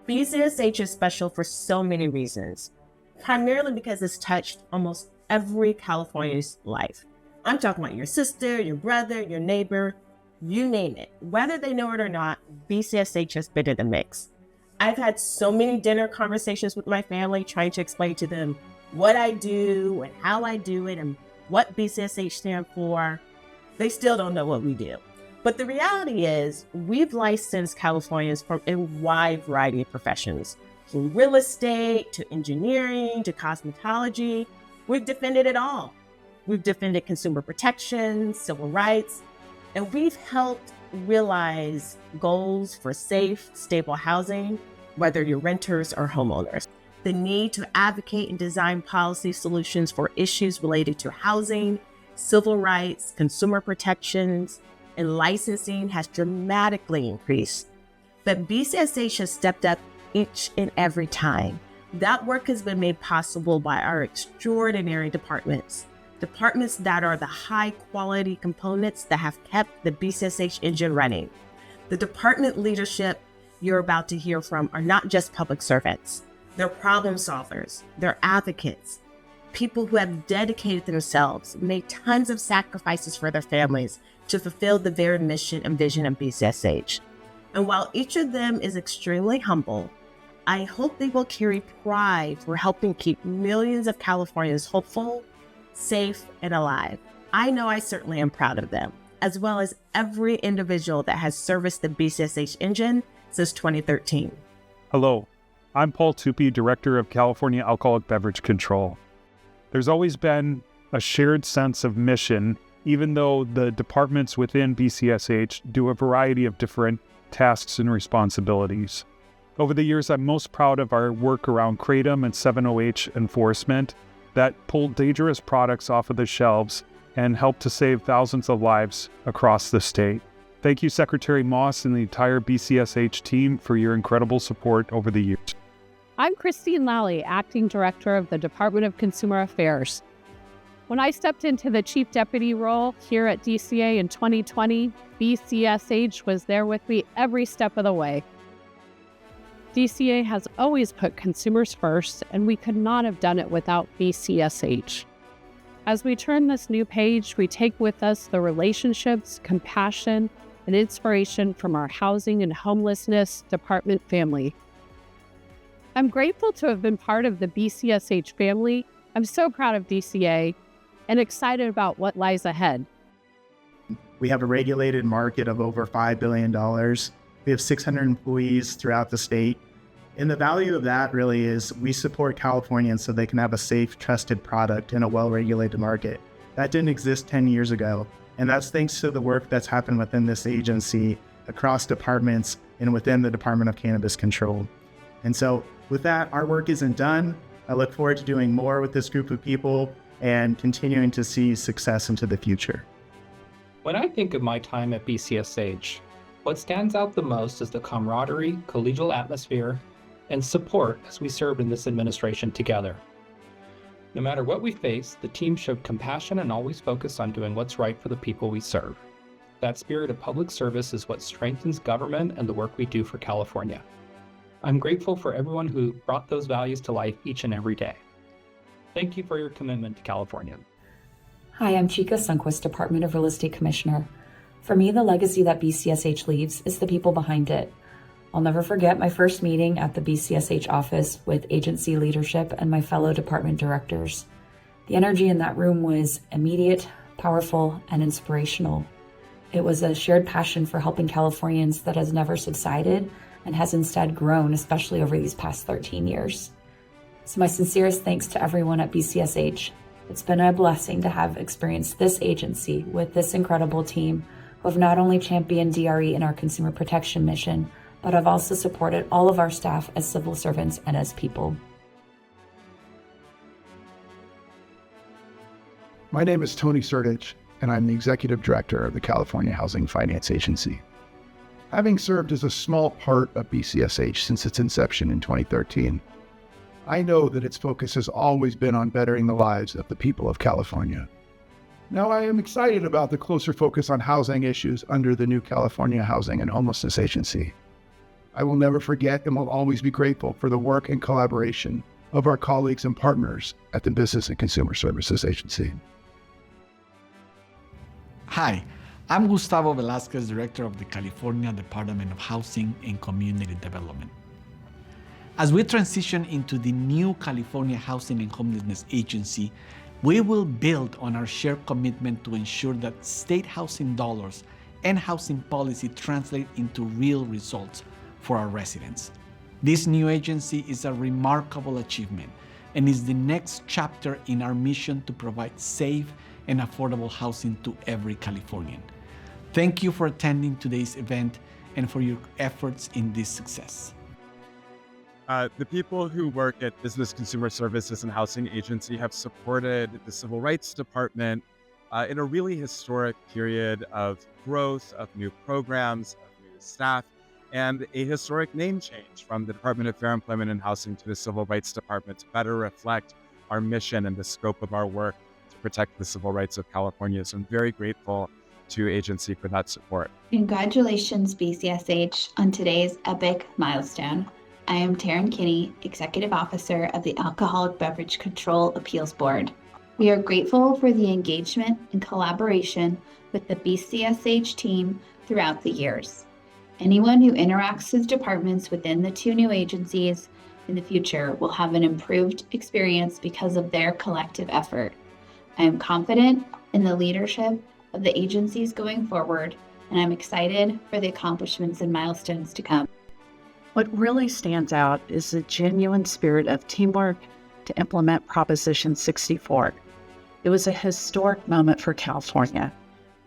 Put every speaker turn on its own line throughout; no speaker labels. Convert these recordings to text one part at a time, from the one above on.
BCSH is special for so many reasons, primarily because it's touched almost every Californian's life. I'm talking about your sister, your brother, your neighbor, you name it. Whether they know it or not, BCSH has been in the mix. I've had so many dinner conversations with my family trying to explain to them what I do and how I do it and what BCSH stands for. They still don't know what we do. But the reality is, we've licensed Californians from a wide variety of professions, from real estate to engineering to cosmetology. We've defended it all. We've defended consumer protection, civil rights, and we've helped realize goals for safe, stable housing, whether you're renters or homeowners. The need to advocate and design policy solutions for issues related to housing, civil rights, consumer protections, and licensing has dramatically increased. But BCSH has stepped up each and every time. That work has been made possible by our extraordinary departments that are the high quality components that have kept the BCSH engine running. The department leadership you're about to hear from are not just public servants. They're problem solvers, they're advocates, people who have dedicated themselves, made tons of sacrifices for their families to fulfill the very mission and vision of BCSH. And while each of them is extremely humble, I hope they will carry pride for helping keep millions of Californians hopeful, safe, and alive. I know I certainly am proud of them, as well as every individual that has serviced the BCSH engine since 2013.
Hello, I'm Paul Tupi, Director of California Alcoholic Beverage Control. There's always been a shared sense of mission, even though the departments within BCSH do a variety of different tasks and responsibilities. Over the years, I'm most proud of our work around Kratom and 7OH enforcement that pulled dangerous products off of the shelves and helped to save thousands of lives across the state. Thank you, Secretary Moss and the entire BCSH team for your incredible support over the years.
I'm Christine Lally, Acting Director of the Department of Consumer Affairs. When I stepped into the Chief Deputy role here at DCA in 2020, BCSH was there with me every step of the way. DCA has always put consumers first, and we could not have done it without BCSH. As we turn this new page, we take with us the relationships, compassion, and inspiration from our housing and homelessness department family. I'm grateful to have been part of the BCSH family. I'm so proud of DCA and excited about what lies ahead.
We have a regulated market of over $5 billion. We have 600 employees throughout the state. And the value of that really is we support Californians so they can have a safe, trusted product in a well-regulated market. That didn't exist 10 years ago. And that's thanks to the work that's happened within this agency, across departments, and within the Department of Cannabis Control. And so with that, our work isn't done. I look forward to doing more with this group of people and continuing to see success into the future.
When I think of my time at BCSH, what stands out the most is the camaraderie, collegial atmosphere, and support as we served in this administration together. No matter what we faced, the team showed compassion and always focused on doing what's right for the people we serve. That spirit of public service is what strengthens government and the work we do for California. I'm grateful for everyone who brought those values to life each and every day. Thank you for your commitment to California.
Hi, I'm Chica Sunquist, Department of Real Estate Commissioner. For me, the legacy that BCSH leaves is the people behind it. I'll never forget my first meeting at the BCSH office with agency leadership and my fellow department directors. The energy in that room was immediate, powerful, and inspirational. It was a shared passion for helping Californians that has never subsided and has instead grown, especially over these past 13 years. So my sincerest thanks to everyone at BCSH. It's been a blessing to have experienced this agency with this incredible team who have not only championed DRE in our consumer protection mission, but have also supported all of our staff as civil servants and as people.
My name is Tony Sertich, and I'm the Executive Director of the California Housing Finance Agency. Having served as a small part of BCSH since its inception in 2013, I know that its focus has always been on bettering the lives of the people of California. Now, I am excited about the closer focus on housing issues under the new California Housing and Homelessness Agency. I will never forget and will always be grateful for the work and collaboration of our colleagues and partners at the Business and Consumer Services Agency.
Hi, I'm Gustavo Velasquez, Director of the California Department of Housing and Community Development. As we transition into the new California Housing and Homelessness Agency, we will build on our shared commitment to ensure that state housing dollars and housing policy translate into real results for our residents. This new agency is a remarkable achievement and is the next chapter in our mission to provide safe and affordable housing to every Californian. Thank you for attending today's event and for your efforts in this success.
The people who work at Business Consumer Services and Housing Agency have supported the Civil Rights Department in a really historic period of growth, of new programs, of new staff, and a historic name change from the Department of Fair Employment and Housing to the Civil Rights Department to better reflect our mission and the scope of our work to protect the civil rights of California. So I'm very grateful to agency for that support.
Congratulations, BCSH, on today's epic milestone. I am Taryn Kinney, Executive Officer of the Alcoholic Beverage Control Appeals Board. We are grateful for the engagement and collaboration with the BCSH team throughout the years. Anyone who interacts with departments within the two new agencies in the future will have an improved experience because of their collective effort. I am confident in the leadership of the agencies going forward, and I'm excited for the accomplishments and milestones to come.
What really stands out is the genuine spirit of teamwork to implement Proposition 64. It was a historic moment for California,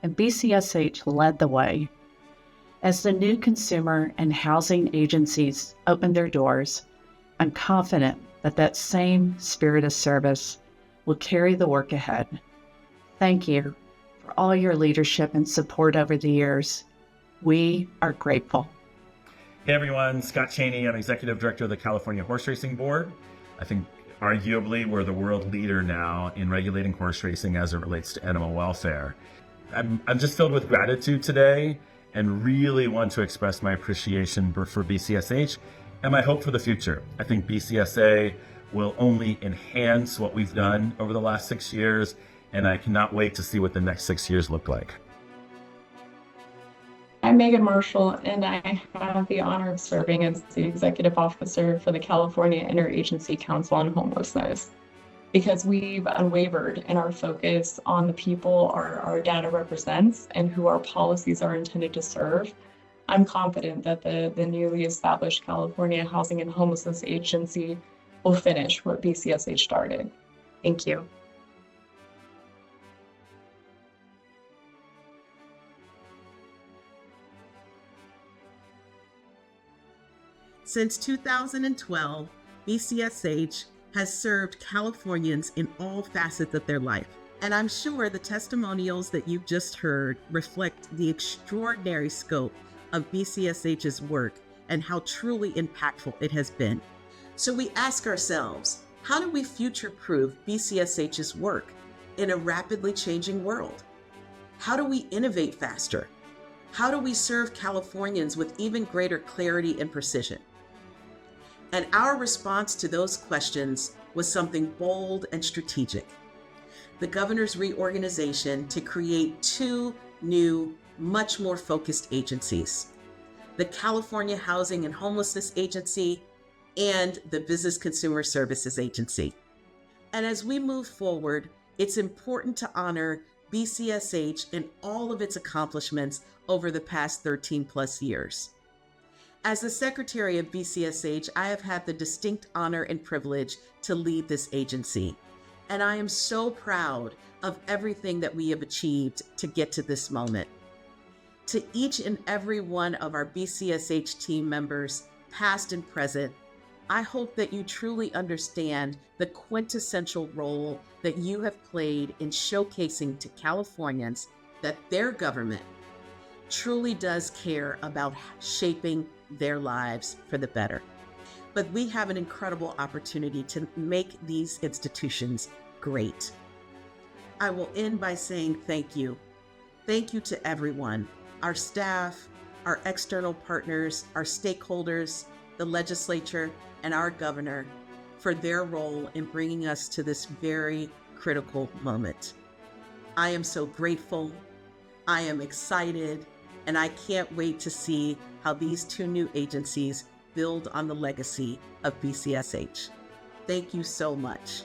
and BCSH led the way. As the new consumer and housing agencies open their doors, I'm confident that that same spirit of service will carry the work ahead. Thank you for all your leadership and support over the years. We are grateful.
Hey everyone, Scott Cheney. I'm Executive Director of the California Horse Racing Board. I think arguably we're the world leader now in regulating horse racing as it relates to animal welfare. I'm just filled with gratitude today and really want to express my appreciation for BCSH and my hope for the future. I think BCSA will only enhance what we've done over the last 6 years, and I cannot wait to see what the next 6 years look like.
I'm Megan Marshall, and I have the honor of serving as the Executive Officer for the California Interagency Council on Homelessness. Because we've unwavered in our focus on the people our data represents and who our policies are intended to serve, I'm confident that the newly established California Housing and Homelessness Agency will finish what BCSH started. Thank you.
Since 2012, BCSH has served Californians in all facets of their life. And I'm sure the testimonials that you've just heard reflect the extraordinary scope of BCSH's work and how truly impactful it has been. So we ask ourselves, how do we future-proof BCSH's work in a rapidly changing world? How do we innovate faster? How do we serve Californians with even greater clarity and precision? And our response to those questions was something bold and strategic. The governor's reorganization to create two new, much more focused agencies, the California Housing and Homelessness Agency and the Business Consumer Services Agency. And as we move forward, it's important to honor BCSH and all of its accomplishments over the past 13 plus years. As the Secretary of BCSH, I have had the distinct honor and privilege to lead this agency. And I am so proud of everything that we have achieved to get to this moment. To each and every one of our BCSH team members, past and present, I hope that you truly understand the quintessential role that you have played in showcasing to Californians that their government truly does care about shaping their lives for the better. but we have an incredible opportunity to make these institutions great. I will end by saying thank you. Thank you to everyone, our staff, our external partners, our stakeholders, the legislature, and our governor for their role in bringing us to this very critical moment. I am so grateful, I am excited, and I can't wait to see how these two new agencies build on the legacy of BCSH. Thank you so much.